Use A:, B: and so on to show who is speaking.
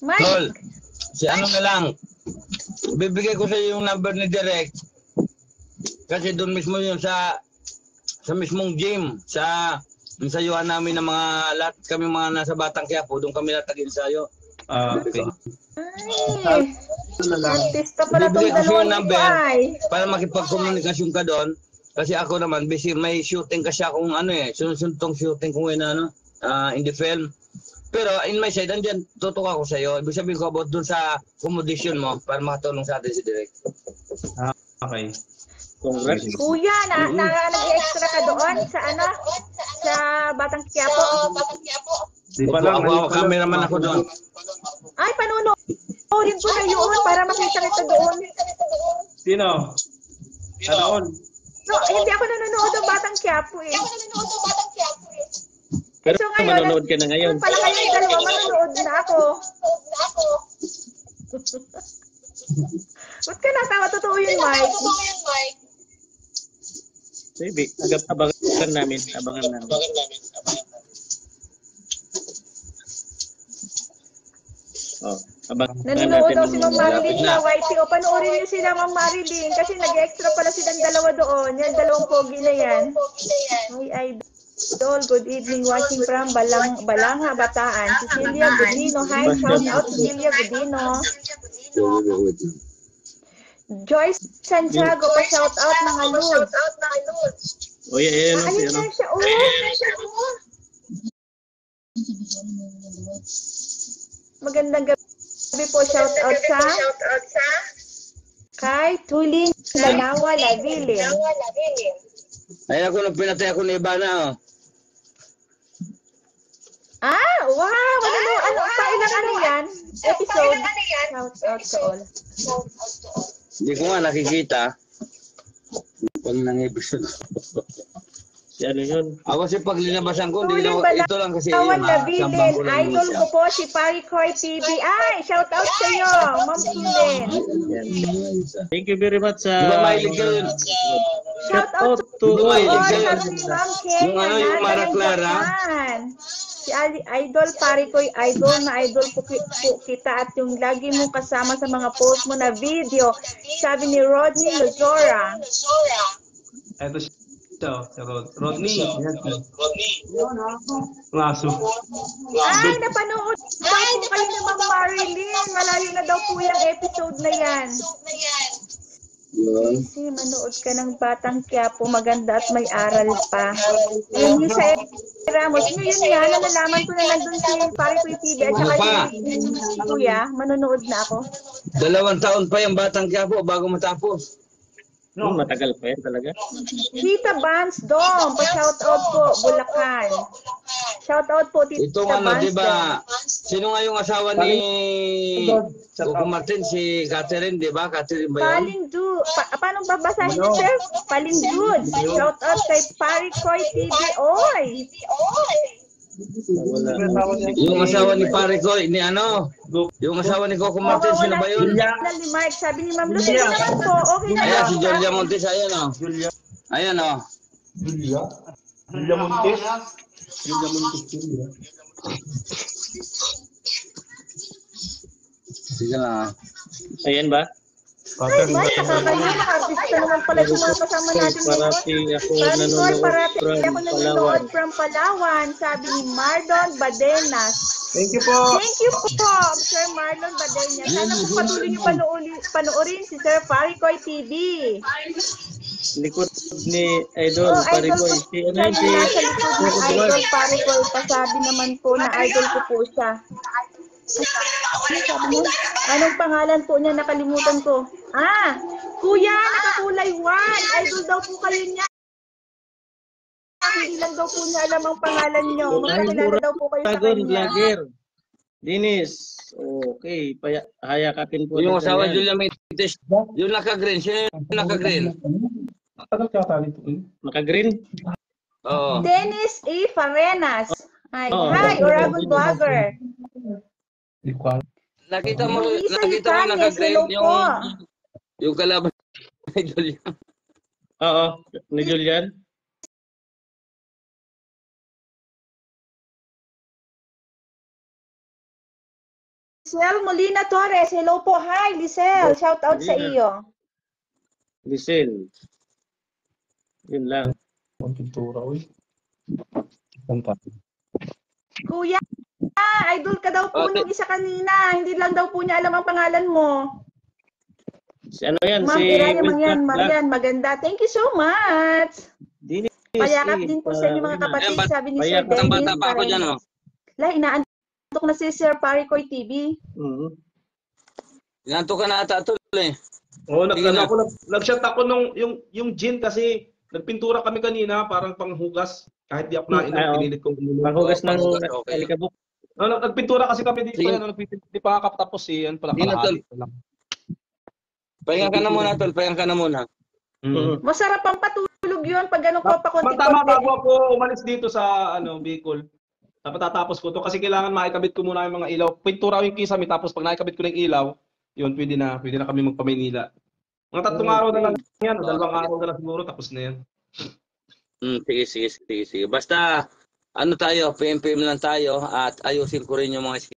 A: Mike!
B: Tol, si ano na lang, bibigay ko sa iyo yung number ni Direk. Kasi doon mismo yun sa mismong gym, sa ensayuhan namin ng mga lahat kami mga nasa Batang Quiapo, doon kami lahat nag-ensayo.
C: Okay.
A: Ay, artista pala
B: Bibigay
A: tong
B: ko sa iyo
A: dalawang
B: yung
A: ito
B: number
A: ay.
B: para makipagkomunikasyon ka doon. Kasi ako naman, busy, may shooting kasi akong ano sunusuntong shooting ko ngayon in the film. Pero in my side, andyan, tutuka ko sa iyo. Ibig sabihin ko about doon sa accommodation mo para makatulong sa atin si Direk.
C: Okay.
D: Congrats.
A: Kuya, nag-extra ka doon sa ano? Sa Batang Quiapo?
C: Di pa lang.
B: Ako, cameraman ako doon.
A: Ay, panunoodin ko na yun para makita kita doon.
C: Sino? Anoon?
A: No, hindi ako nanonood ng Batang Quiapo eh.
D: Pero
A: So ngayon,
D: manonood ka na ngayon.
A: pala kayong dalawa, manonood na ako. Ba't ka natawa? Totoo yun, Mike.
D: Baby, abangan namin. Oh, abangan
A: Nanonood daw
D: natin.
A: si Ma'am Marilyn sa YT. O panoorin niyo sila, Ma'am Marilyn. Kasi nag-extra pala silang dalawa doon. Yan, dalawang pogi na yan. Ay, idol. Good evening. Watching from Balanga, Bataan. Cecilia Godino. Hi, shout out Cecilia Godino. Joyce Santiago, pa-shout out mga Lods.
D: O yan,
A: Ayun na siya, Magandang gabi po, shout out sa kay Tulin Lanawa Laville.
B: Ay ako nung pinatay ako ni Ivana.
A: Ah, wow! Ano yan? Episode? Shout out to all.
B: Hindi ko nga nakikita. Pag nang-episode.
D: Si ano yun?
B: Ako kasi pag linabasan ko, hindi
A: Tulin
B: na, ito lang kasi
A: Balawan
B: yun,
A: Laville.
B: ko lang
A: Idol
B: siya.
A: ko po si Paricoy TV. Ay, shout out sa iyo, Ma'am Tulin.
D: Thank you very much
B: Di ba mahilig ka yun?
A: Shout out
D: to
B: Di ba
A: all.
B: mahilig ka
A: Shout
B: yun?
A: out ni Ma'am Kenya.
B: Yung ano, yung Mara Clara.
A: Si Idol Paricoy, idol na idol po kita at yung lagi mong kasama sa mga post mo na video. Sabi ni Rodney Lozora.
C: Ito siya. Si Rodney. Ngaso.
A: Ay, napanood daw po kayo ni Ma'am Marilyn. Malayo na daw po yung episode na yan.
B: Yun.
A: Kasi manood ka ng Batang Quiapo, maganda at may aral pa. Yun yung sa Ramos. Ngayon nga, nalalaman ko na nandun si Paricoy TV at saka si Kuya, manonood na ako.
B: 2 taon pa yung Batang Quiapo bago matapos.
D: No, matagal pa yan talaga.
A: Tita Vance Dom, pa-shout out po, Bulacan. Shout out po, Tita
B: Ito nga,
A: Vance
B: di ba?
A: Dom.
B: Sino nga yung asawa ni Coco Martin? Si Catherine, di ba? Catherine ba yun?
A: Paling Dude. Paano babasahin niyo, sir? Paling Dude. Shout out kay Paricoy TV. Oy!
B: Yung asawa ni Paricoy, ni ano? Yung asawa ni Coco Martin, sino ba yun?
A: Ni Mike, sabi ni Ma'am Lucy, naman po, okay na
B: Ayan,
A: lang.
B: si Julia Montes, ayan o. Ayan o.
C: Julia Montes.
B: Sige lang
D: Ayan ba?
A: Ay, Mike, nakakaya, artista naman pala yung mga kasama natin
D: Parati
A: ngayon.
D: ako
A: Paricoy, parati
D: from
A: ako nanonood
D: Palawan.
A: from Palawan, sabi ni Mardon Badenas.
C: Thank you po.
A: Thank you po, Sir Marlon Badenas. Sana po patuloy niyo panoorin si Sir Paricoy TV.
D: Likod ni Idol Paricoy. Si ano yun?
A: Sabi nasa likod ni Idol Paricoy, pasabi naman po na idol ko po siya. Ano sabi niya? Anong pangalan po niya? Nakalimutan ko. Ah, Kuya, nakakulay one. Idol daw po kayo niya. Hindi lang daw po niya alam ang pangalan niyo. Magkakilala daw po kayo sa
D: Tagon,
A: kanya.
D: vlogger. Dinis. Okay. Hayakapin po.
B: Yung
D: natin
B: asawa
D: yan.
B: Julia Montes, yung naka-green. Sino yung naka-green?
C: Tagal ka tali ito.
D: Naka-green?
B: Oo.
A: Dennis E. Farenas. Ay,
D: Oh.
A: hi, Oragon Vlogger.
B: Nakita mo
A: Luisa
B: yung
A: Ibanez,
B: naka-green,
A: hello po.
B: yung kalaban ni Julia.
D: Oo. Ni Julian.
A: Lisel Molina Torres. Hello po. Hi, Lisel. Shout out sa iyo.
D: Lisel. Yun lang.
C: Ang pintura, uy. Punta.
A: Kuya, idol ka daw po
B: Okay.
A: nung isa kanina. Hindi lang daw po niya alam ang pangalan mo.
D: Si ano yan?
A: Ma'am
D: Si
A: Irania
D: Will
A: Marian,
D: Black.
A: Marian, maganda. Thank you so much.
D: Dinis.
A: Payakap din po sa inyo mga kapatid,
B: Ayan,
A: sabi ni Sir
D: payakap.
A: Dennis.
B: Bata pa ako dyan, oh.
A: La, inaantok na si Sir Paricoy TV.
D: Mhm.
B: Ganto ka na ata, tol, eh.
C: Oo,
B: Sige na.
C: nag-shot ako nung yung gin kasi nagpintura kami kanina parang panghugas. Kahit di ako nainom,
D: oo.
C: pinilit kong inumin.
D: Panghugas ng
B: Panghugas, okay.
D: alikabok.
C: Nagpintura kasi kami dito,
B: Sige.
C: di pa kakaptapos yan pala
B: Sige na,
C: kalahati lang.
B: Pahinga ka na muna, tol. Pahinga ka na muna.
C: Mm.
A: Masarap ang patulog yun pag ganun ko
C: Tama
A: pakonti-konti.
C: bago ako umalis dito sa Bicol. Dapat tatapos ko to kasi kailangan maikabit ko muna yung mga ilaw. Pintura ko yung kisame tapos pag naikabit ko na yung ilaw, yun pwede na kami magpa-Maynila. Mga 3 araw na lang yan, o 2 araw na lang siguro tapos na yan.
B: Sige. Basta, ano tayo, PM lang tayo at ayusin ko rin yung mga